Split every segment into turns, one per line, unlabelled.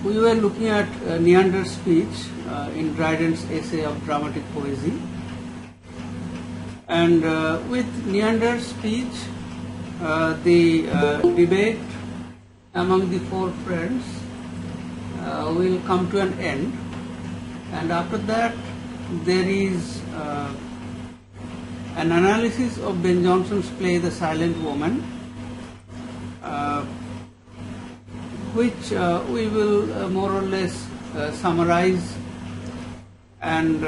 we were looking at Neander's speech in Dryden's essay of dramatic poesy. And with Neander's speech, the debate among the four friends will come to an end. And after that, there is an analysis of Ben Jonson's play The Silent Woman, which we will more or less summarize, and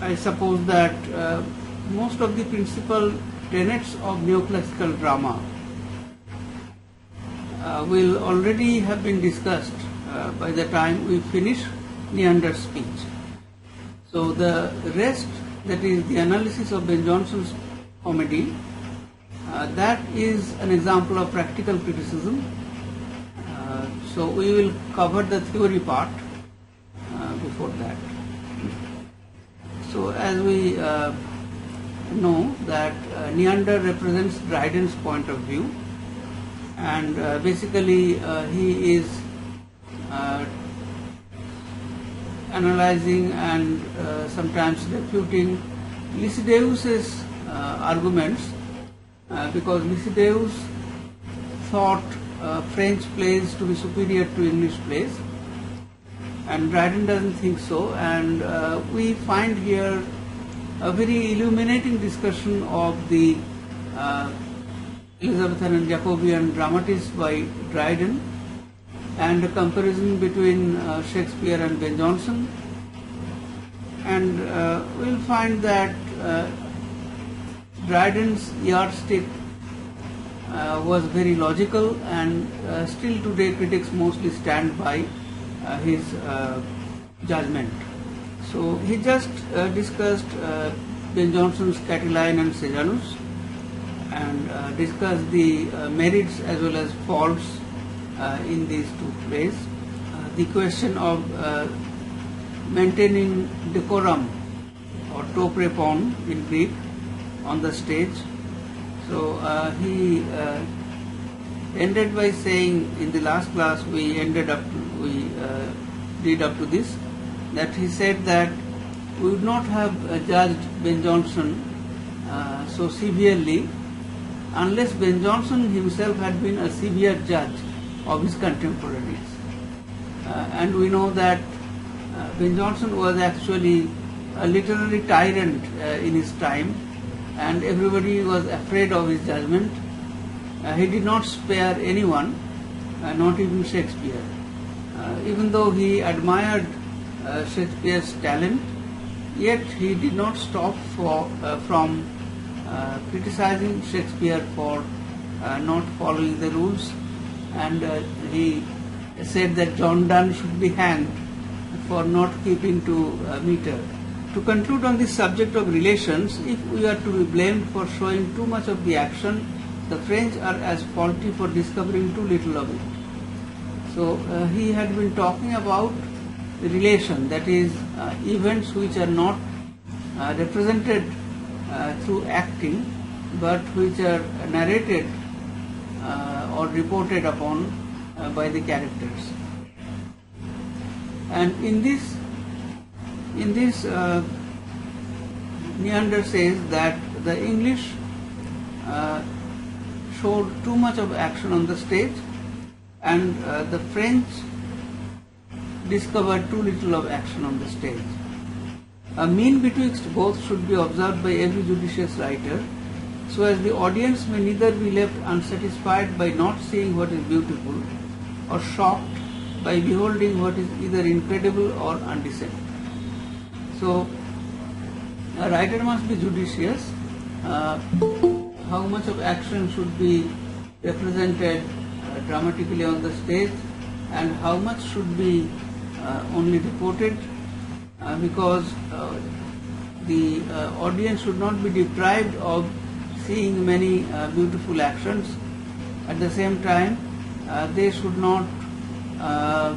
I suppose that most of the principal tenets of neoclassical drama will already have been discussed by the time we finish Neander's speech. So the rest, that is the analysis of Ben Jonson's comedy, that is an example of practical criticism. So we will cover the theory part before that. So as we know that Neander represents Dryden's point of view, and basically he is analyzing and sometimes refuting Lycidaeus's arguments, because Lycidaeus thought French plays to be superior to English plays, and Dryden doesn't think so. And we find here a very illuminating discussion of the Elizabethan and Jacobean dramatists by Dryden, and a comparison between Shakespeare and Ben Jonson. And we'll find that Dryden's yardstick was very logical, and still today critics mostly stand by his judgment. So he just discussed Ben Jonson's Catiline and Sejanus, and discussed the merits as well as faults in these two plays. The question of maintaining decorum, or to prepon in Greek, on the stage. So he ended by saying, in the last class we did up to this, that he said that we would not have judged Ben Jonson so severely unless Ben Jonson himself had been a severe judge of his contemporaries. And we know that Ben Jonson was actually a literary tyrant in his time, and everybody was afraid of his judgment. He did not spare anyone, not even Shakespeare. Even though he admired Shakespeare's talent, yet he did not stop from criticizing Shakespeare for not following the rules, and he said that John Donne should be hanged for not keeping to meter. To conclude on this subject of relations, if we are to be blamed for showing too much of the action, the French are as faulty for discovering too little of it. So he had been talking about the relation, that is events which are not represented through acting, but which are narrated or reported upon by the characters. And in this Neander says that the English showed too much of action on the stage, and the French discovered too little of action on the stage. A mean betwixt both should be observed by every judicious writer, so as the audience may neither be left unsatisfied by not seeing what is beautiful, or shocked by beholding what is either incredible or undecent. So a writer must be judicious. How much of action should be represented dramatically on the stage, and how much should be only reported, because the audience should not be deprived of seeing many beautiful actions. At the same time, they should not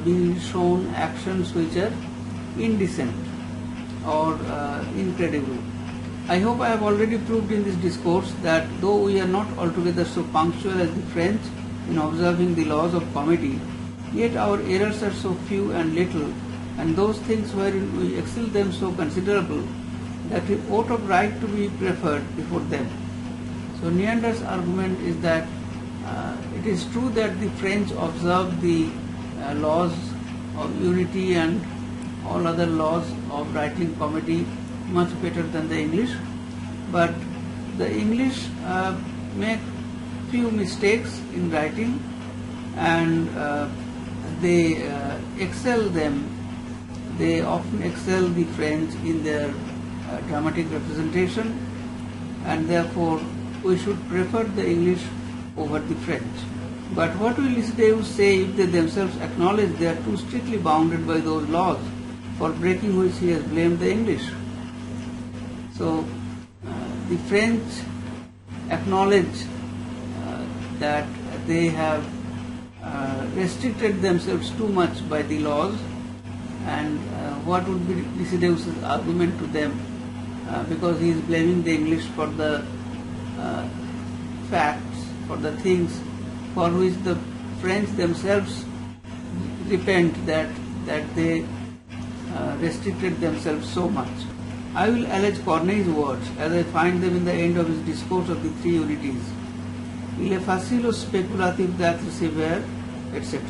be shown actions which are indecent or incredible. I hope I have already proved in this discourse that though we are not altogether so punctual as the French in observing the laws of comedy, Yet our errors are so few and little, and those things wherein we excel them so considerable, that we ought of right to be preferred before them. So Neander's argument is that it is true that the French observe the laws of unity and all other laws of writing comedy much better than the English, but the English make few mistakes in writing, and they excel them. They often excel the French in their dramatic representation, and therefore we should prefer the English over the French. But what will Lycidaeus say if they themselves acknowledge they are too strictly bounded by those laws, for breaking which he has blamed the English? So the French acknowledge that they have restricted themselves too much by the laws, and what would be Lycidaeus' argument to them, because he is blaming the English for the facts, for the things for which the French themselves repent that they restricted themselves so much. I will allege Corneille's words as I find them in the end of his discourse of the three unities. Il est facile speculatif d'être sévère, etc.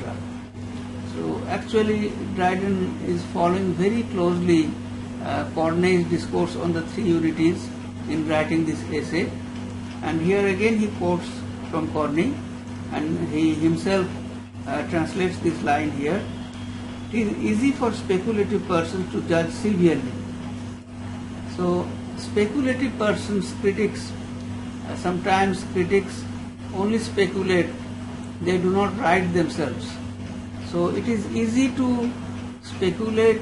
So actually Dryden is following very closely Corneille's discourse on the three unities in writing this essay, and here again he quotes from Corneille, and he himself translates this line here. It is easy for speculative persons to judge severely. So speculative persons, critics, sometimes critics only speculate, they do not write themselves. So it is easy to speculate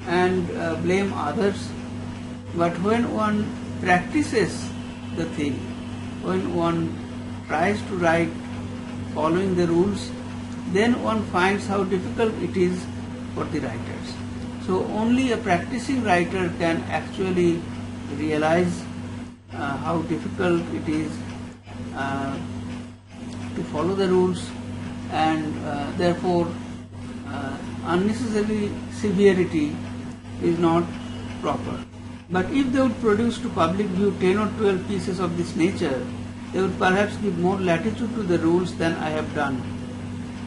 and blame others, but when one practices the thing, when one tries to write following the rules, then one finds how difficult it is for the writers. So only a practicing writer can actually realize how difficult it is to follow the rules, and therefore unnecessary severity is not proper. But if they would produce to public view 10 or 12 pieces of this nature, they would perhaps give more latitude to the rules than I have done,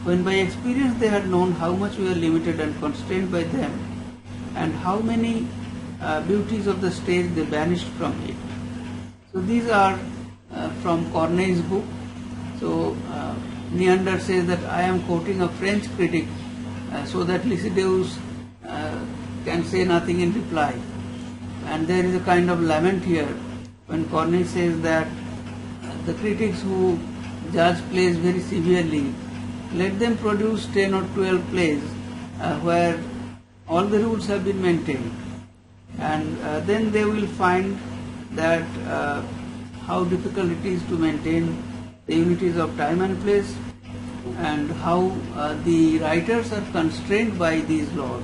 when by experience they had known how much we are limited and constrained by them, and how many beauties of the stage they banished from it. So these are from Corneille's book. So Neander says that I am quoting a French critic so that Lycidaeus can say nothing in reply. And there is a kind of lament here when Corneille says that the critics who judge plays very severely, let them produce 10 or 12 plays where all the rules have been maintained, and then they will find that how difficult it is to maintain the unities of time and place, and how the writers are constrained by these laws.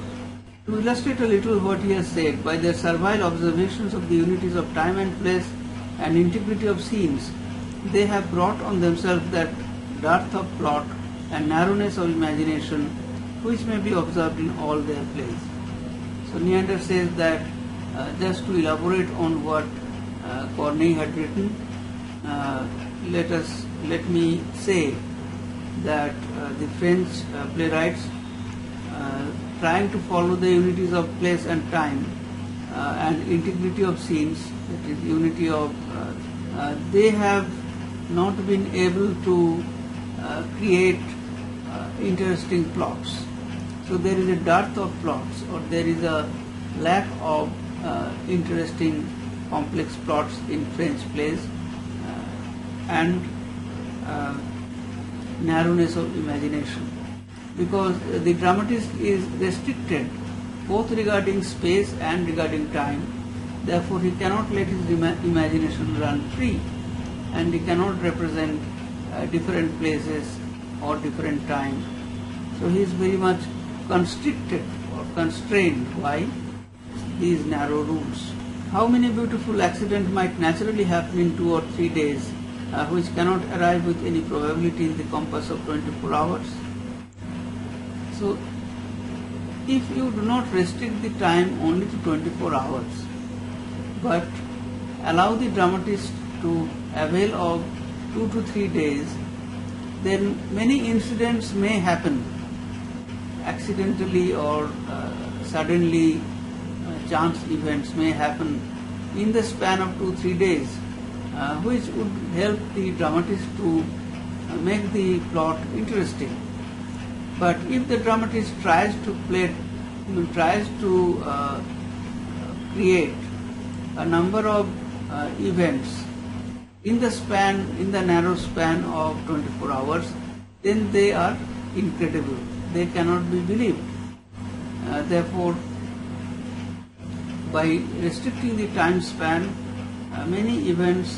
To illustrate a little what he has said, by their servile observations of the unities of time and place and integrity of scenes, they have brought on themselves that dearth of plot and narrowness of imagination which may be observed in all their plays. So Neander says that just to elaborate on what Corneille had written, let me say that the French playwrights, trying to follow the unities of place and time and integrity of scenes, that is unity of, they have not been able to create interesting plots. So there is a dearth of plots, or there is a lack of interesting complex plots in French plays, and narrowness of imagination, because the dramatist is restricted both regarding space and regarding time. Therefore he cannot let his imagination run free, and he cannot represent different places or different times. So he is very much constricted or constrained by these narrow rules. How many beautiful accidents might naturally happen in 2 or 3 days, which cannot arrive with any probability in the compass of 24 hours? So if you do not restrict the time only to 24 hours, but allow the dramatist to avail of 2 to 3 days, then many incidents may happen accidentally or suddenly. Chance events may happen in the span of 2-3 days, which would help the dramatist to make the plot interesting. But if the dramatist tries to create a number of events in the narrow span of 24 hours, then they are incredible. They cannot be believed. Therefore, by restricting the time span, many events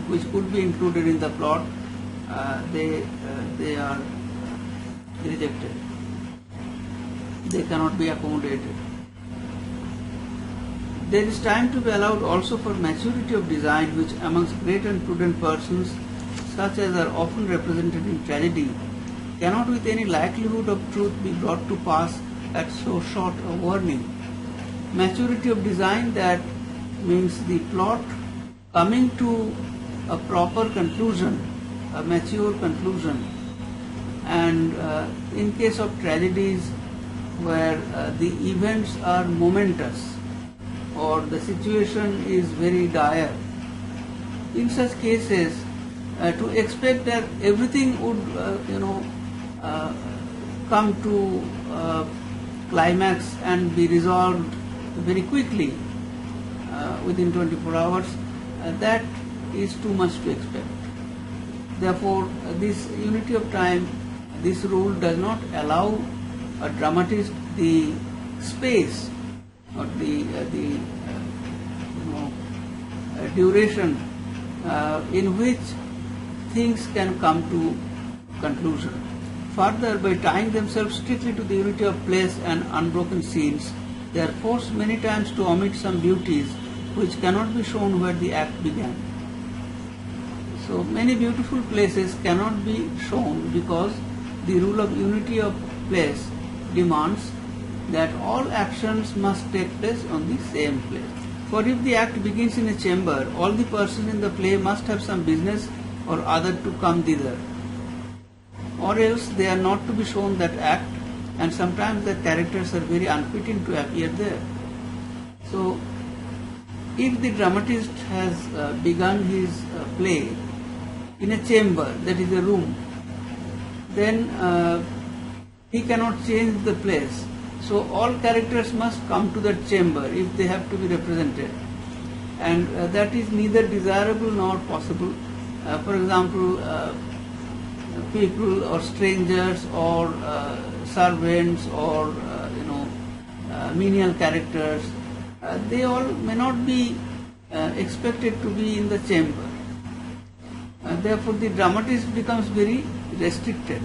which could be included in the plot, they are rejected. They cannot be accommodated. There is time to be allowed also for maturity of design, which amongst great and prudent persons, such as are often represented in tragedy, cannot with any likelihood of truth be brought to pass at so short a warning. Maturity of design, that means the plot coming to a proper conclusion, a mature conclusion. And in case of tragedies where the events are momentous or the situation is very dire, in such cases to expect that everything would come to climax and be resolved very quickly within 24 hours, that is too much to expect. Therefore, this unity of time, this rule does not allow a dramatist the space or the duration in which things can come to conclusion. Further, by tying themselves strictly to the unity of place and unbroken scenes, they are forced many times to omit some beauties which cannot be shown where the act began. So many beautiful places cannot be shown because the rule of unity of place demands that all actions must take place on the same place. For if the act begins in a chamber, all the persons in the play must have some business or other to come thither, or else they are not to be shown that act, and sometimes the characters are very unfitting to appear there. So, if the dramatist has begun his play in a chamber, that is a room, then he cannot change the place. So all characters must come to that chamber if they have to be represented, and that is neither desirable nor possible. For example, people or strangers or servants or menial characters, they all may not be expected to be in the chamber. Therefore, the dramatist becomes very restricted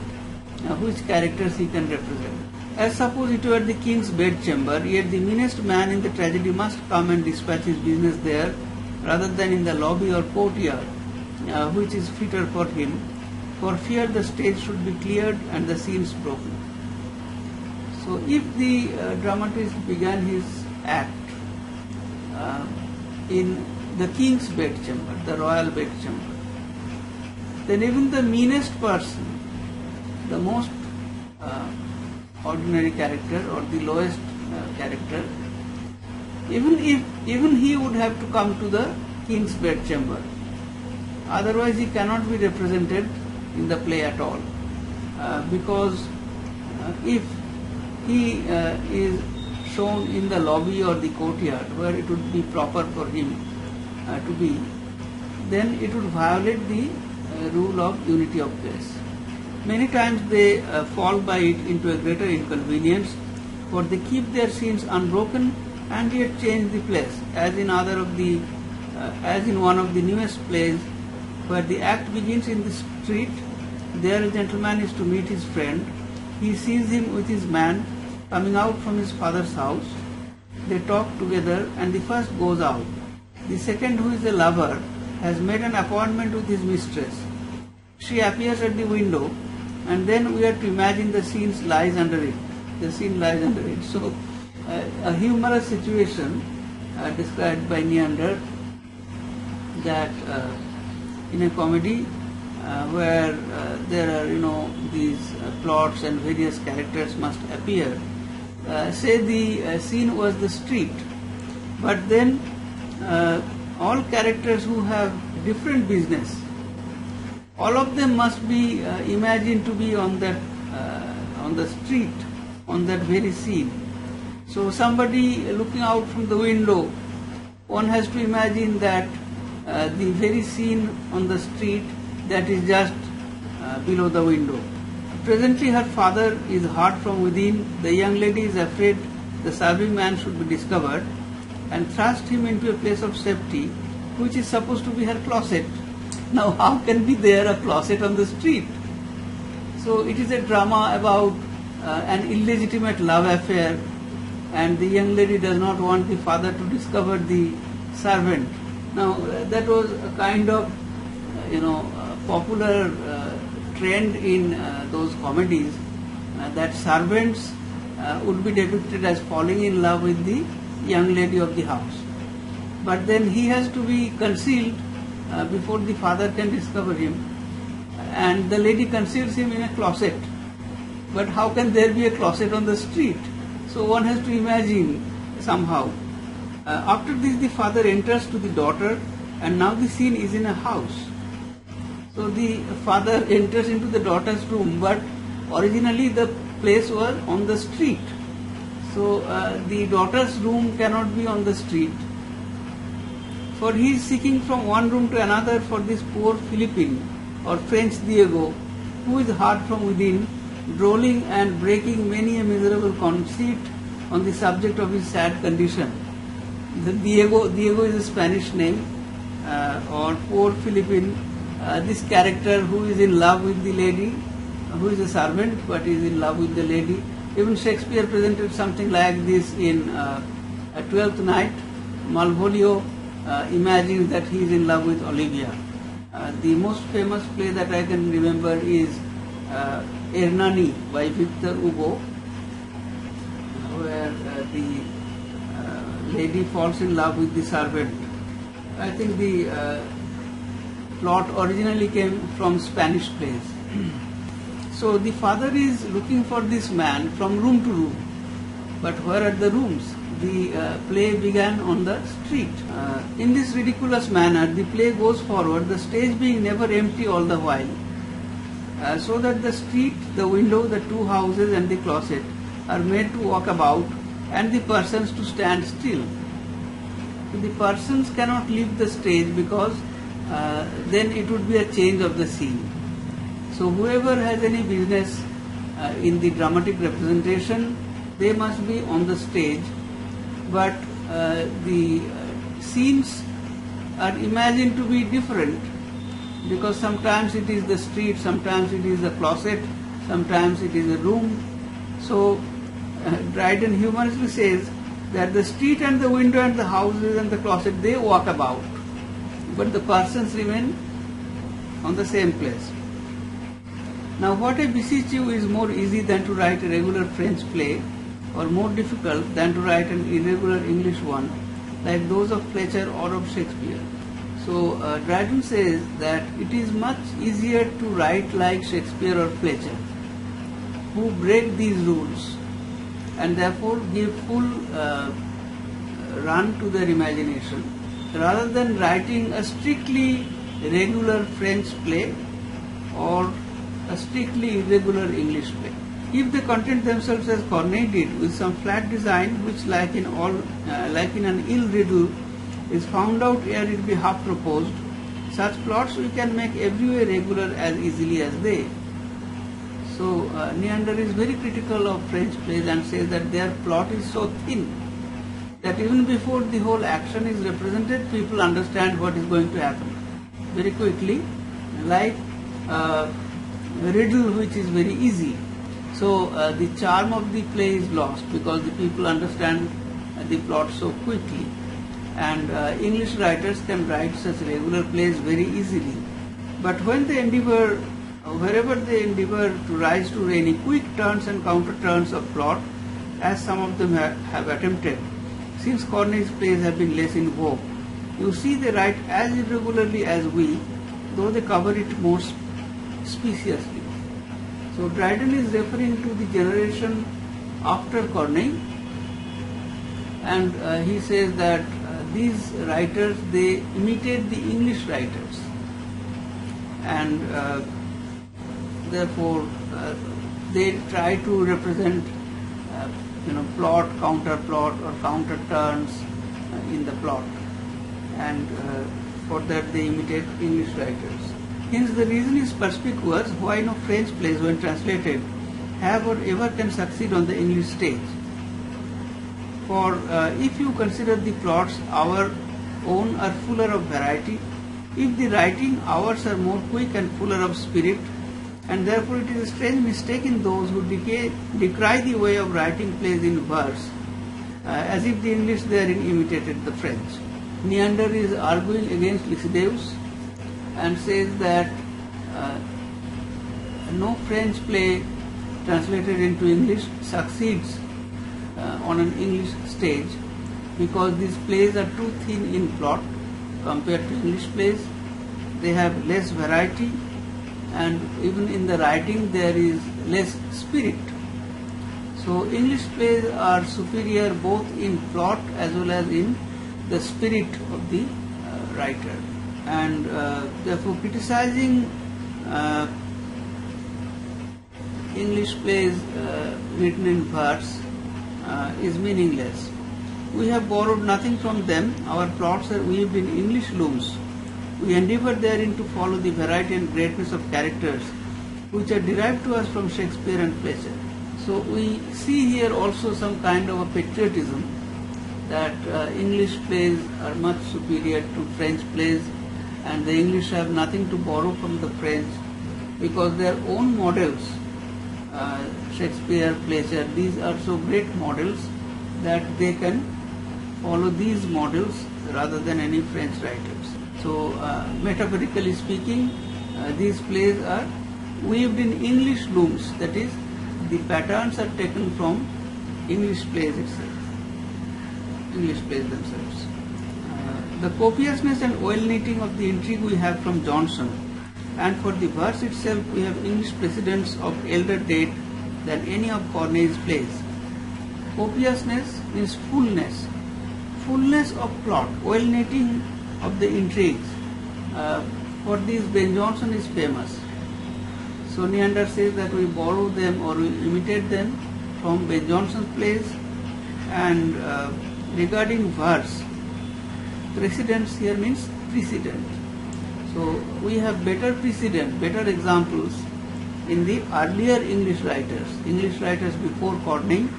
which characters he can represent. As suppose it were the king's bedchamber, yet the meanest man in the tragedy must come and dispatch his business there rather than in the lobby or courtyard, which is fitter for him, for fear the stage should be cleared and the scenes broken. So if the dramatist began his act in the king's bedchamber, the royal bedchamber, then even the meanest person, the most ordinary character or the lowest character, even he would have to come to the king's bedchamber. Otherwise, he cannot be represented in the play at all, because if he is shown in the lobby or the courtyard where it would be proper for him to be, then it would violate the rule of unity of place. Many times they fall by it into a greater inconvenience, for they keep their scenes unbroken and yet change the place, as in one of the newest plays, where the act begins in the street. There a gentleman is to meet his friend. He sees him with his man coming out from his father's house. They talk together, and the first goes out. The second, who is a lover, has made an appointment with his mistress. She appears at the window. and then we have to imagine the scene lies under it. The scene lies under it. So a humorous situation described by Neander, that in a comedy where there are these plots and various characters must appear. Say the scene was the street, but then all characters who have different business, all of them must be imagined to be on the street, on that very scene. So somebody looking out from the window, one has to imagine that the very scene on the street that is just below the window. Presently her father is hurt from within. The young lady is afraid the serving man should be discovered and thrust him into a place of safety, which is supposed to be her closet. Now how can be there a closet on the street? So it is a drama about an illegitimate love affair, and the young lady does not want the father to discover the servant. Now that was a kind of popular trend in those comedies, that servants would be depicted as falling in love with the young lady of the house. But then he has to be concealed before the father can discover him, and the lady conceals him in a closet. But how can there be a closet on the street? So one has to imagine somehow. After this, the father enters to the daughter, and now the scene is in a house. So the father enters into the daughter's room, but originally the place was on the street. So the daughter's room cannot be on the street, for he is seeking from one room to another for this poor Philippine or French Diego, who is hurt from within, drolling and breaking many a miserable conceit on the subject of his sad condition. The Diego is a Spanish name, or poor Philippine, this character who is in love with the lady, who is a servant but is in love with the lady. Even Shakespeare presented something like this in A Twelfth Night. Malvolio imagines that he is in love with Olivia. The most famous play that I can remember is Hernani by Victor Hugo, where the lady falls in love with the servant. I think the plot originally came from Spanish plays. So the father is looking for this man from room to room, but where are the rooms? The play began on the street. In this ridiculous manner, the play goes forward, the stage being never empty all the while, so that the street, the window, the two houses and the closet are made to walk about, and the persons to stand still. So the persons cannot leave the stage, because then it would be a change of the scene. So whoever has any business in the dramatic representation, they must be on the stage, but the scenes are imagined to be different, because sometimes it is the street, sometimes it is the closet, sometimes it is a room. So Dryden humorously says that the street and the window and the houses and the closet, they walk about, but the persons remain on the same place. Now what I beseech you is more easy than to write a regular French play, or more difficult than to write an irregular English one, like those of Fletcher or of Shakespeare. So Dryden says that it is much easier to write like Shakespeare or Fletcher, who break these rules and therefore give full run to their imagination, rather than writing a strictly regular French play or a strictly irregular English play. If they content themselves as Corneille did, with some flat design which, like in an ill riddle, is found out ere it be half proposed, such plots we can make everywhere regular as easily as they. So Neander is very critical of French plays and says that their plot is so thin that even before the whole action is represented, people understand what is going to happen very quickly, like a riddle which is very easy. So the charm of the play is lost, because the people understand the plot so quickly, and English writers can write such regular plays very easily. But when they endeavor wherever they endeavor to rise to any quick turns and counter turns of plot, as some of them have attempted, since Corneille's plays have been less in vogue, you see they write as irregularly as we, though they cover it more speciously. So Dryden is referring to the generation after Corneille, and he says that these writers, they imitate the English writers, and therefore they try to represent plot, counter plot or counter turns in the plot, and for that they imitate English writers. Hence the reason is perspicuous why no French plays, when translated, have or ever can succeed on the English stage. For if you consider the plots, our own are fuller of variety. If the writing, ours are more quick and fuller of spirit, and therefore it is a strange mistake in those who decry the way of writing plays in verse, as if the English therein imitated the French. Neander is arguing against Lycidaeus and says that no French play translated into English succeeds on an English stage, because these plays are too thin in plot compared to English plays. They have less variety, and even in the writing there is less spirit. So English plays are superior both in plot as well as in the spirit of the writer, and therefore criticizing English plays written in verse is meaningless. We have borrowed nothing from them. Our plots are weaved in English looms. We endeavour therein to follow the variety and greatness of characters which are derived to us from Shakespeare and Fletcher. So we see here also some kind of a patriotism, that English plays are much superior to French plays, and the English have nothing to borrow from the French, because their own models, Shakespeare, Fletcher, these are so great models that they can follow these models rather than any French writers. So metaphorically speaking, these plays are weaved in English looms, that is, the patterns are taken from English plays itself, English plays themselves. The copiousness and well knitting of the intrigue we have from Johnson, and for the verse itself we have English precedents of elder date than any of Corneille's plays. Copiousness means fullness, fullness of plot, well knitting of the intrigues. For these Ben Jonson is famous. So Neander says that we borrow them or we imitate them from Ben Jonson's plays. And regarding verse, precedents here means precedent. So we have better precedent, better examples in the earlier English writers. English writers before Corneille,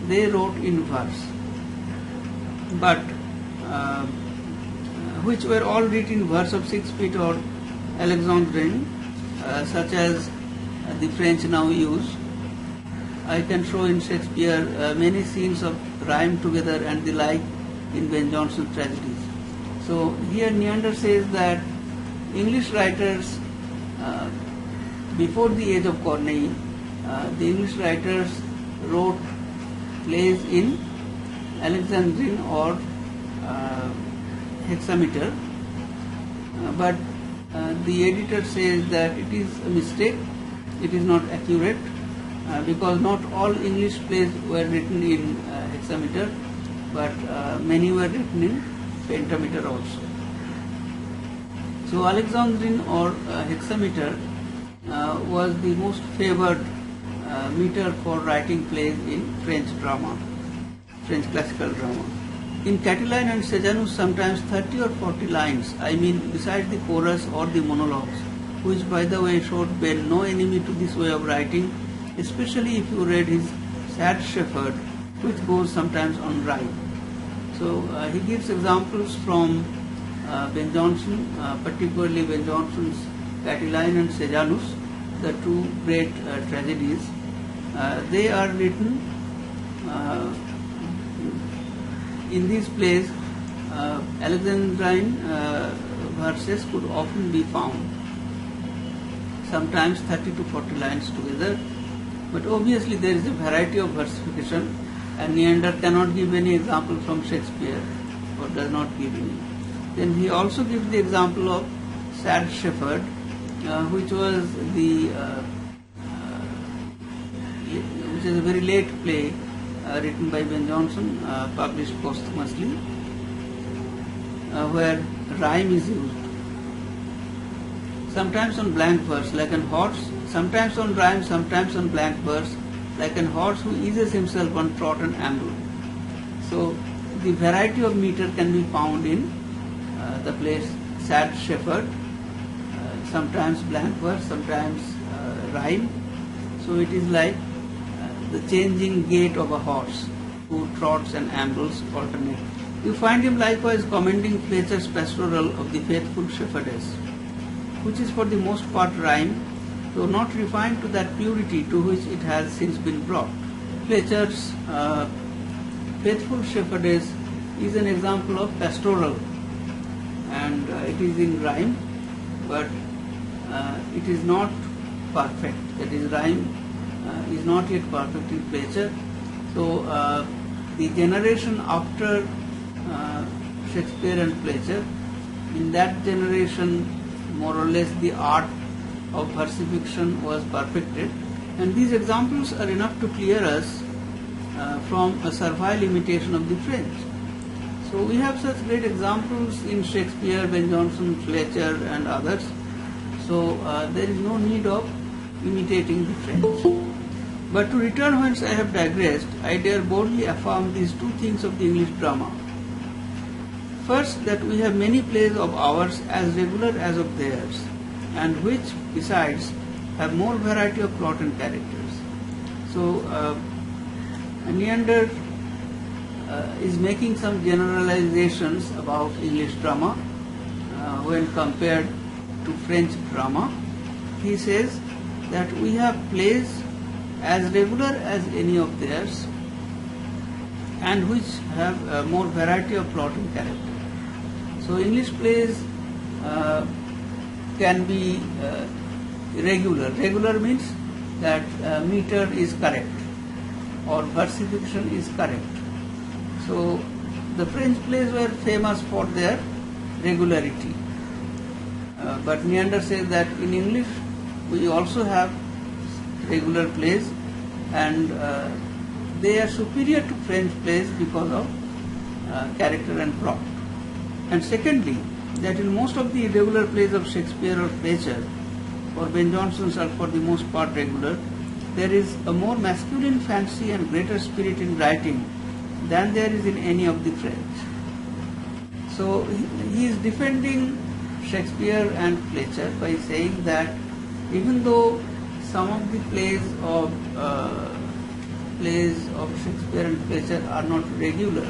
they wrote in verse, but which were all written in verse of 6 feet or Alexandrine, such as the French now use. I can show in Shakespeare many scenes of rhyme together and the like in Ben Jonson's tragedies. So here Neander says that English writers before the age of Corneille, the English writers wrote plays in Alexandrine or hexameter, but the editor says that it is a mistake, it is not accurate, because not all English plays were written in hexameter, but many were written in pentameter also. So Alexandrine or hexameter was the most favored meter for writing plays in French drama, French classical drama. In Catiline and Sejanus sometimes 30 or 40 lines, I mean besides the chorus or the monologues, which by the way showed Ben no enemy to this way of writing, especially if you read his Sad Shepherd, which goes sometimes on rhyme. So he gives examples from Ben Jonson, particularly Ben Jonson's Catiline and Sejanus, the two great tragedies. They are written in these plays. Alexandrine verses could often be found. sometimes 30 to 40 lines together. But obviously there is a variety of versification, and Neander cannot give any example from Shakespeare, or does not give any. Then he also gives the example of Sad Shepherd, which was which is a very late play written by Ben Jonson, published posthumously, where rhyme is used. Sometimes on blank verse, like an horse, sometimes on rhyme, sometimes on blank verse, like an horse who eases himself on trot and amble. So the variety of meter can be found in the place Sad Shepherd, sometimes blank verse, sometimes rhyme. So it is like the changing gait of a horse who trots and ambles alternate. You find him likewise commending Fletcher's pastoral of the faithful shepherdess, which is for the most part rhyme, though not refined to that purity to which it has since been brought. Fletcher's faithful shepherdess is an example of pastoral, and it is in rhyme, but it is not perfect. That is, rhyme is not yet perfect in Fletcher. So the generation after Shakespeare and Fletcher, in that generation more or less the art of versification was perfected, and these examples are enough to clear us from a servile imitation of the French. So we have such great examples in Shakespeare, Ben Jonson, Fletcher and others. So there is no need of imitating the French. But to return whence I have digressed, I dare boldly affirm these two things of the English drama. First, that we have many plays of ours as regular as of theirs, and which, besides, have more variety of plot and characters. So, Neander is making some generalizations about English drama when compared to French drama. He says that we have plays as regular as any of theirs, and which have more variety of plot and character. So English plays can be irregular. Regular means that meter is correct or versification is correct. So the French plays were famous for their regularity. But Neander says that in English we also have regular plays, and they are superior to French plays because of character and plot. And secondly, that in most of the irregular plays of Shakespeare or Fletcher or Ben Jonson's are for the most part regular, there is a more masculine fancy and greater spirit in writing than there is in any of the French. So he is defending Shakespeare and Fletcher by saying that even though some of the plays of Shakespeare and Fletcher are not regular,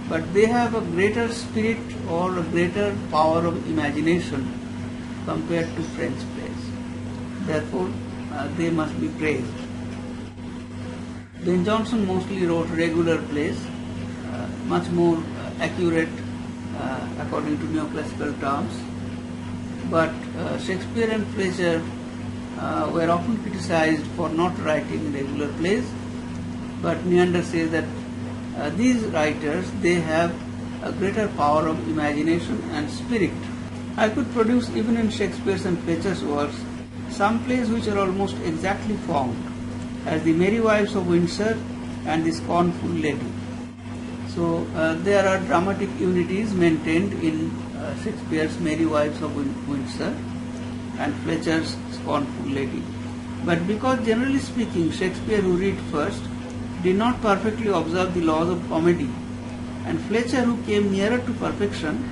but they have a greater spirit or a greater power of imagination compared to French plays. Therefore, they must be praised. Ben Jonson mostly wrote regular plays, much more accurate according to neoclassical terms, but Shakespeare and Fletcher were often criticized for not writing regular plays, but Neander says that these writers, they have a greater power of imagination and spirit. I could produce even in Shakespeare's and Fletcher's works some plays which are almost exactly formed, as the Merry Wives of Windsor and the Scornful Lady. So there are dramatic unities maintained in Shakespeare's Merry Wives of Windsor and Fletcher's Scornful Lady. But because generally speaking Shakespeare, who read first, did not perfectly observe the laws of comedy, and Fletcher, who came nearer to perfection,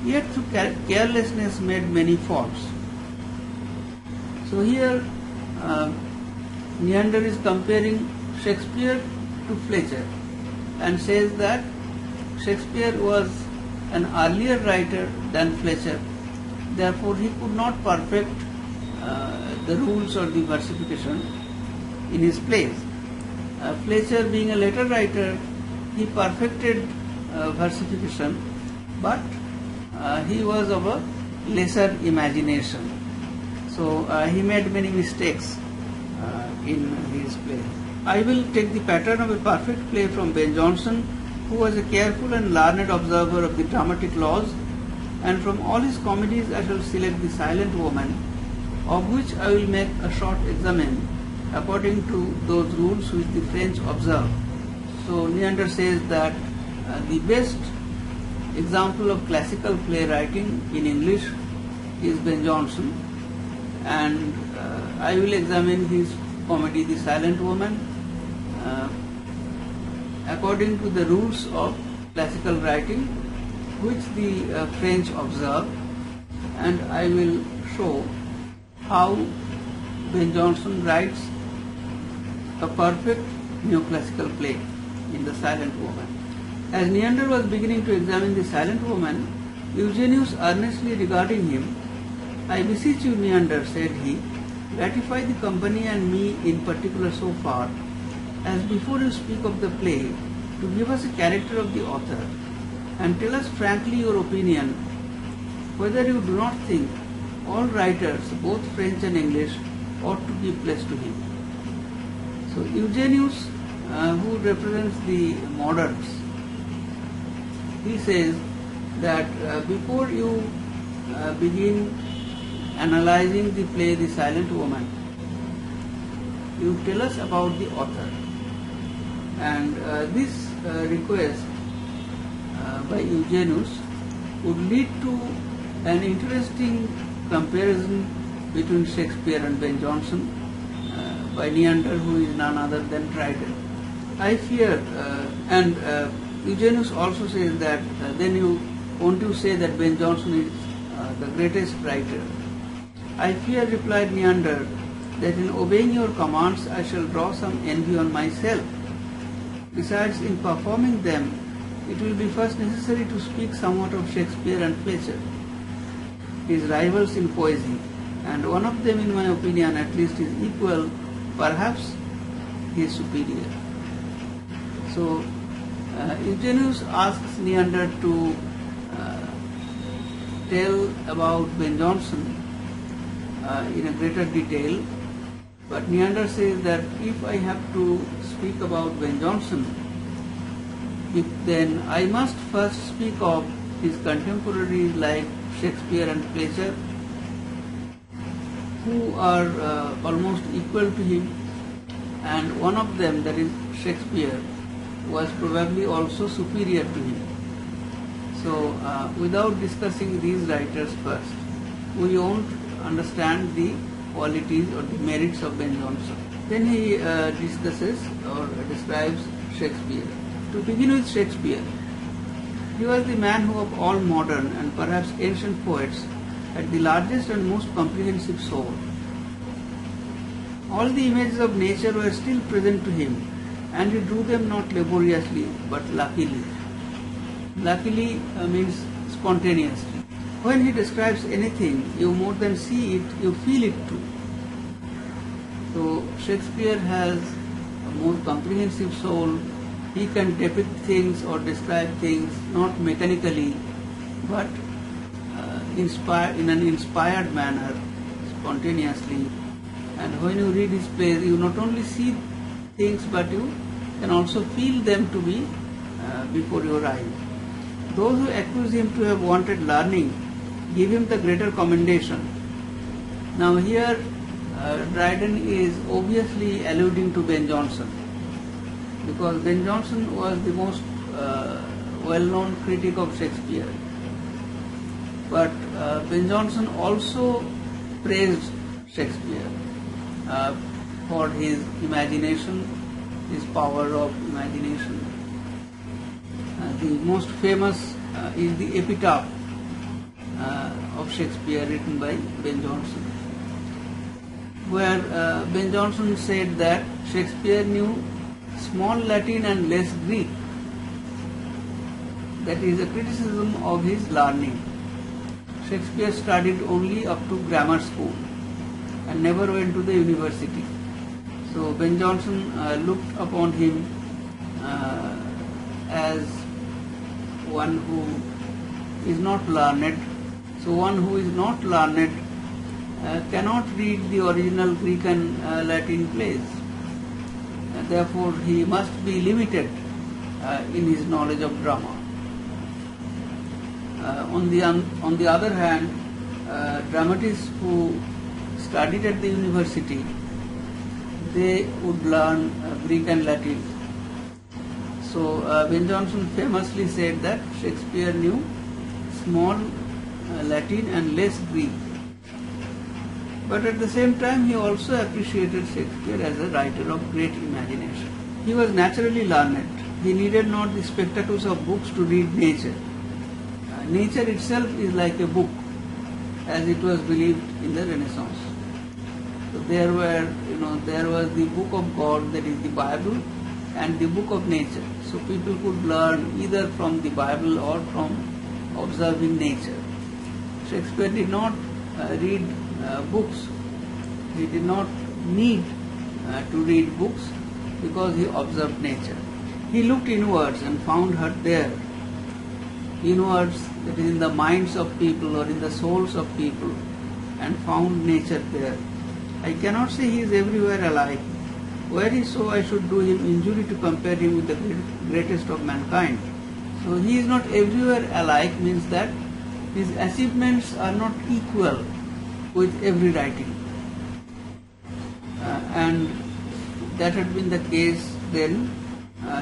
yet through carelessness made many faults. So here Neander is comparing Shakespeare to Fletcher and says that Shakespeare was an earlier writer than Fletcher, therefore he could not perfect the rules or the versification in his plays. Fletcher, being a later writer, he perfected versification, but he was of a lesser imagination. So he made many mistakes in his play. I will take the pattern of a perfect play from Ben Jonson, who was a careful and learned observer of the dramatic laws, and from all his comedies I shall select The Silent Woman, of which I will make a short examen according to those rules which the French observe. So Neander says that the best example of classical playwriting in English is Ben Jonson, and I will examine his comedy The Silent Woman according to the rules of classical writing which the French observe, and I will show how Ben Jonson writes a perfect neoclassical play in The Silent Woman. As Neander was beginning to examine The Silent Woman, Eugenius earnestly regarding him, "I beseech you, Neander," said he, "gratify the company and me in particular so far, as before you speak of the play, to give us a character of the author, and tell us frankly your opinion, whether you do not think all writers, both French and English, ought to give place to him." So Eugenius, who represents the moderns, he says that before you begin analyzing the play The Silent Woman, you tell us about the author. And this request by Eugenius would lead to an interesting comparison between Shakespeare and Ben Jonson by Neander, who is none other than Dryden. I fear, and Eugenius also says that then you won't you say that Ben Jonson is the greatest writer. "I fear," replied Neander, "that in obeying your commands I shall draw some envy on myself. Besides, in performing them, it will be first necessary to speak somewhat of Shakespeare and Fletcher, his rivals in poesy, and one of them, in my opinion at least, is equal, perhaps he is superior." So Eugenius asks Neander to tell about Ben Jonson in a greater detail, but Neander says that if I have to speak about Ben Jonson, then I must first speak of his contemporaries like Shakespeare and Fletcher, who are almost equal to him, and one of them, that is Shakespeare, was probably also superior to him. So without discussing these writers first, we won't understand the qualities or the merits of Ben Jonson. Then he discusses or describes Shakespeare. To begin with Shakespeare, he was the man who of all modern and perhaps ancient poets had the largest and most comprehensive soul. All the images of nature were still present to him, and he drew them not laboriously but luckily. Luckily means spontaneously. When he describes anything, you more than see it, you feel it too. So Shakespeare has a more comprehensive soul. He can depict things or describe things not mechanically, but in an inspired manner, spontaneously. And when you read his plays, you not only see things, but you can also feel them to be before your eyes. Those who accuse him to have wanted learning give him the greater commendation. Now here Dryden is obviously alluding to Ben Jonson, because Ben Jonson was the most well-known critic of Shakespeare. But Ben Jonson also praised Shakespeare for his imagination, his power of imagination. The most famous is the epitaph of Shakespeare written by Ben Jonson, where Ben Jonson said that Shakespeare knew small Latin and less Greek. That is a criticism of his learning. Shakespeare studied only up to grammar school and never went to the university. So Ben Jonson looked upon him as one who is not learned. So one who is not learned cannot read the original Greek and Latin plays. Therefore, he must be limited in his knowledge of drama. On the other hand, dramatists who studied at the university, they would learn Greek and Latin. So Ben Jonson famously said that Shakespeare knew small Latin and less Greek. But at the same time, he also appreciated Shakespeare as a writer of great imagination. He was naturally learned. He needed not the spectacles of books to read nature. Nature itself is like a book, as it was believed in the Renaissance. So there was the book of God, that is the Bible, and the book of nature. So people could learn either from the Bible or from observing nature. Shakespeare did not read books. He did not need to read books because he observed nature. He looked inwards and found her there. Inwards, that is in the minds of people or in the souls of people, and found nature there. I cannot say he is everywhere alike. Were he so, I should do him injury to compare him with the greatest of mankind. So he is not everywhere alike means that his achievements are not equal with every writing. And that had been the case then,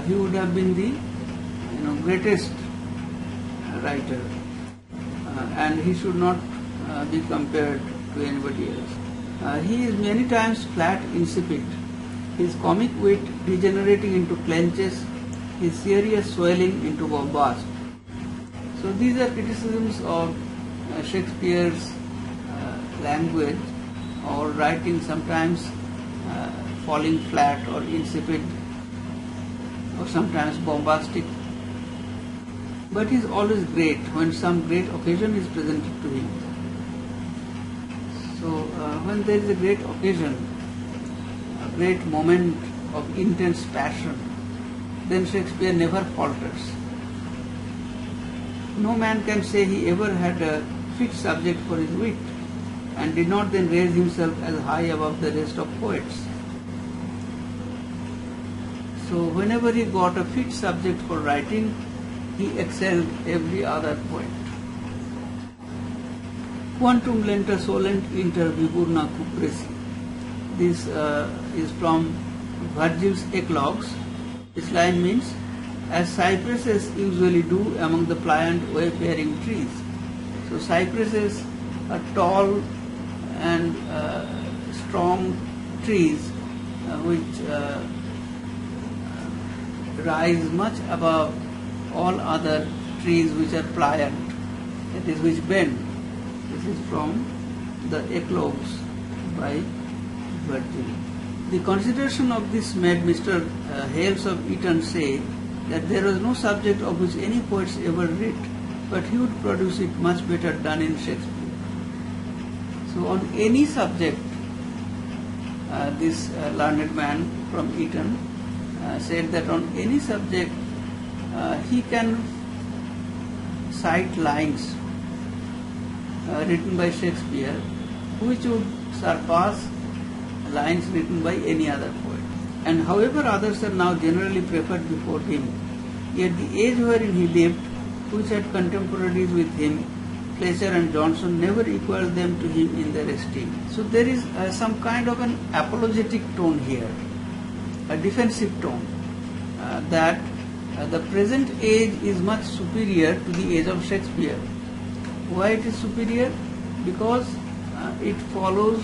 he would have been the greatest writer, and he should not be compared to anybody else. He is many times flat, insipid. His comic wit degenerating into clenches, his serious swelling into bombast. So these are criticisms of Shakespeare's language or writing, sometimes falling flat or insipid or sometimes bombastic. But he is always great when some great occasion is presented to him. So when there is a great occasion, a great moment of intense passion, then Shakespeare never falters. No man can say he ever had a fit subject for his wit and did not then raise himself as high above the rest of poets. So whenever he got a fit subject for writing, he excelled every other poet. Quantum lenta solent inter viburna cupresi. This is from Virgil's Eclogues. This line means, as cypresses usually do among the pliant wayfaring trees. So cypresses are tall and strong trees which rise much above all other trees which are pliant, that is, which bend. This is from the Eclogues by Virgil. The consideration of this made Mr. Hales of Eton say that there was no subject of which any poets ever writ, but he would produce it much better done in Shakespeare. So on any subject, this learned man from Eton said that on any subject he can cite lines written by Shakespeare which would surpass lines written by any other poet. And however others are now generally preferred before him, yet the age wherein he lived, which had contemporaries with him, Fletcher and Johnson, never equaled them to him in their esteem. So there is some kind of an apologetic tone here, a defensive tone, that the present age is much superior to the age of Shakespeare. Why it is superior? Because it follows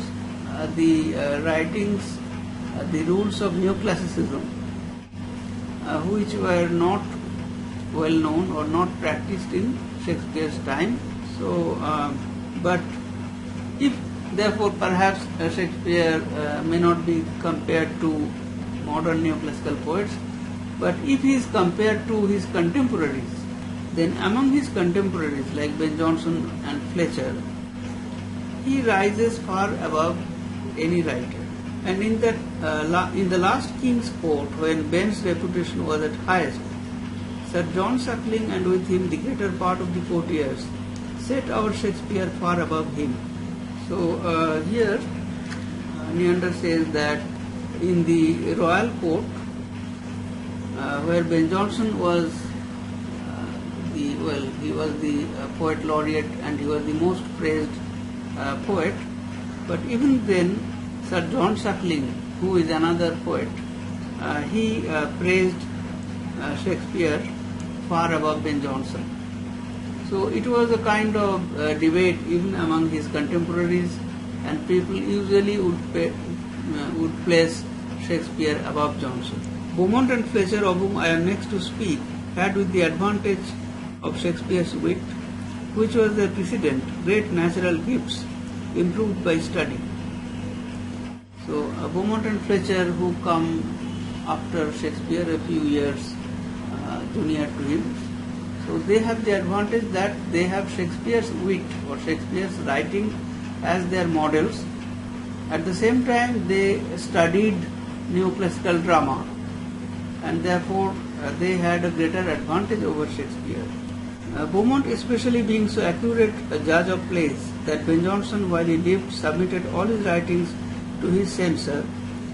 the writings, the rules of neoclassicism, which were not well known or not practiced in Shakespeare's time. So, but if therefore perhaps Shakespeare may not be compared to modern neoclassical poets, but if he is compared to his contemporaries, then among his contemporaries like Ben Jonson and Fletcher, he rises far above any writer. And in the last King's Court, when Ben's reputation was at highest, Sir John Suckling and with him the greater part of the courtiers set our Shakespeare far above him. So here Neander says that in the royal court, where Ben Jonson was he was the poet laureate and he was the most praised poet, but even then Sir John Suckling, who is another poet, he praised Shakespeare far above Ben Jonson. So it was a kind of debate even among his contemporaries, and people usually would place Shakespeare above Jonson. Beaumont and Fletcher, of whom I am next to speak, had, with the advantage of Shakespeare's wit, which was their precedent, great natural gifts improved by study. So Beaumont and Fletcher, who come after Shakespeare a few years junior to him, so they have the advantage that they have Shakespeare's wit or Shakespeare's writing as their models. At the same time, they studied neoclassical drama, and therefore they had a greater advantage over Shakespeare. Beaumont especially being so accurate a judge of plays that Ben Jonson, while he lived, submitted all his writings to his censor,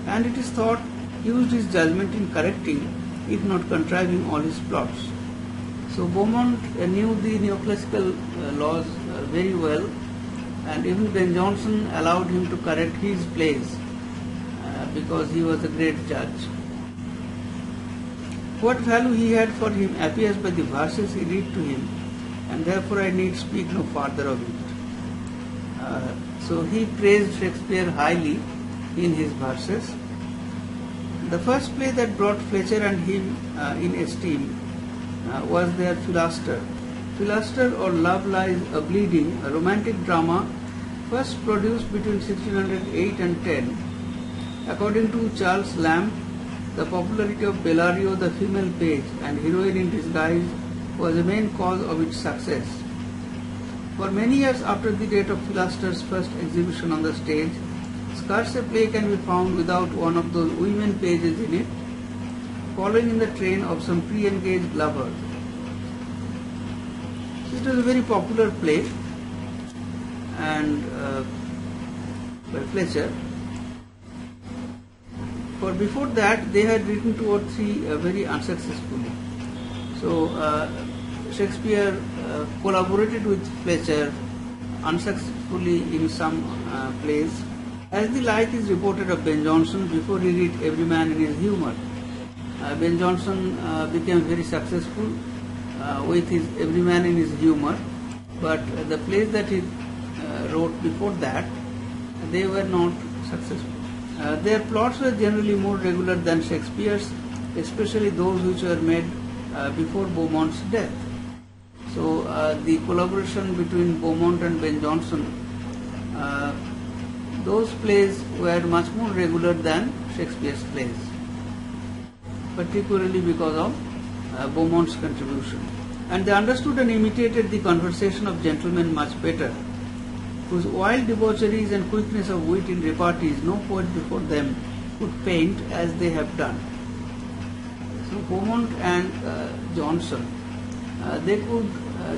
and it is thought used his judgment in correcting, if not contriving, all his plots. So Beaumont knew the neoclassical laws very well, and even Ben Jonson allowed him to correct his plays because he was a great judge. What value he had for him appears by the verses he read to him, and therefore I need speak no further of it. So he praised Shakespeare highly in his verses. The first play that brought Fletcher and him in esteem was their Philoster. Philoster, or Love Lies a Bleeding, a romantic drama first produced between 1608 and 10. According to Charles Lamb, the popularity of Bellario, the female page and heroine in disguise, was the main cause of its success. For many years after the date of Philoster's first exhibition on the stage, scarce a play can be found without one of those women pages in it, following in the train of some pre-engaged lover. It was a very popular play and by Fletcher. For before that, they had written 2 or 3 very unsuccessfully. So Shakespeare collaborated with Fletcher unsuccessfully in some plays. As the like is reported of Ben Jonson before he read Every Man in His Humour. Ben Jonson became very successful with his Every Man in His Humour, but the plays that he wrote before that, they were not successful. Their plots were generally more regular than Shakespeare's, especially those which were made before Beaumont's death. So the collaboration between Beaumont and Ben Jonson, those plays were much more regular than Shakespeare's plays, particularly because of Beaumont's contribution. And they understood and imitated the conversation of gentlemen much better, whose wild debaucheries and quickness of wit in repartees no poet before them could paint as they have done. So Beaumont and Jonson, they could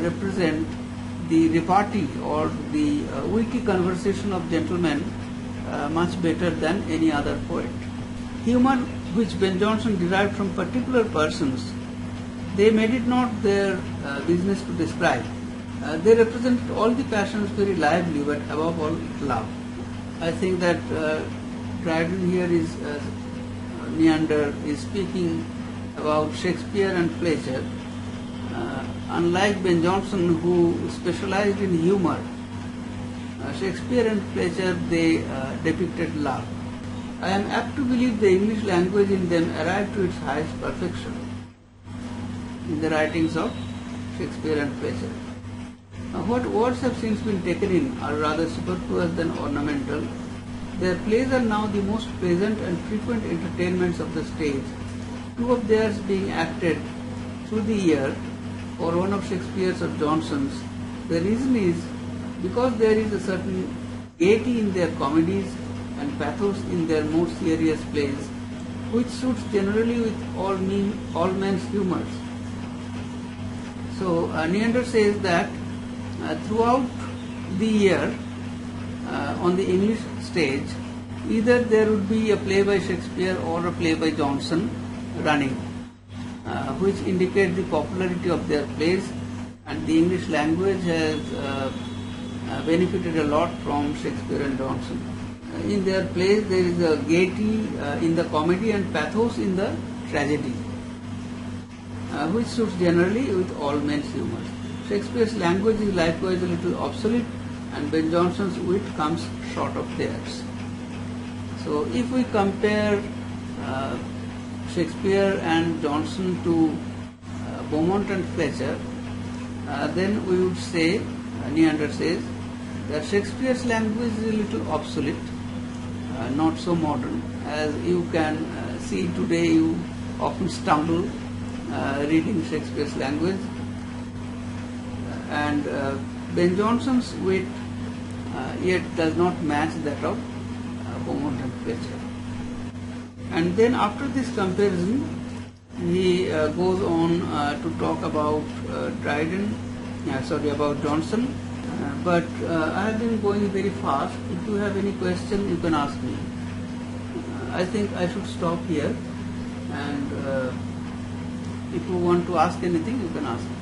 represent the repartee or the witty conversation of gentlemen much better than any other poet. Humour which Ben Jonson derived from particular persons, they made it not their business to describe. They represented all the passions very lively, but above all, love. I think that Dryden here is, Neander is speaking about Shakespeare and Fletcher. Unlike Ben Jonson, who specialized in humor, Shakespeare and Fletcher, they depicted love. I am apt to believe the English language in them arrived to its highest perfection in the writings of Shakespeare and Fletcher. What words have since been taken in are rather superfluous than ornamental. Their plays are now the most pleasant and frequent entertainments of the stage, 2 of theirs being acted through the year, or one of Shakespeare's or Jonson's. The reason is because there is a certain gaiety in their comedies and pathos in their more serious plays, which suits generally with all men's humours. So Neander says that throughout the year on the English stage, either there would be a play by Shakespeare or a play by Johnson running, which indicate the popularity of their plays, and the English language has benefited a lot from Shakespeare and Johnson. In their plays there is a gaiety in the comedy and pathos in the tragedy, which suits generally with all men's humour. Shakespeare's language is likewise a little obsolete, and Ben Jonson's wit comes short of theirs. So if we compare Shakespeare and Johnson to Beaumont and Fletcher, then we would say, Neander says, that Shakespeare's language is a little obsolete, not so modern. As you can see today, you often stumble reading Shakespeare's language. And Ben Jonson's wit yet does not match that of Beaumont and Fletcher. And then after this comparison, he goes on to talk about about Johnson. But I have been going very fast. If you have any question, you can ask me. I think I should stop here, and if you want to ask anything, you can ask me.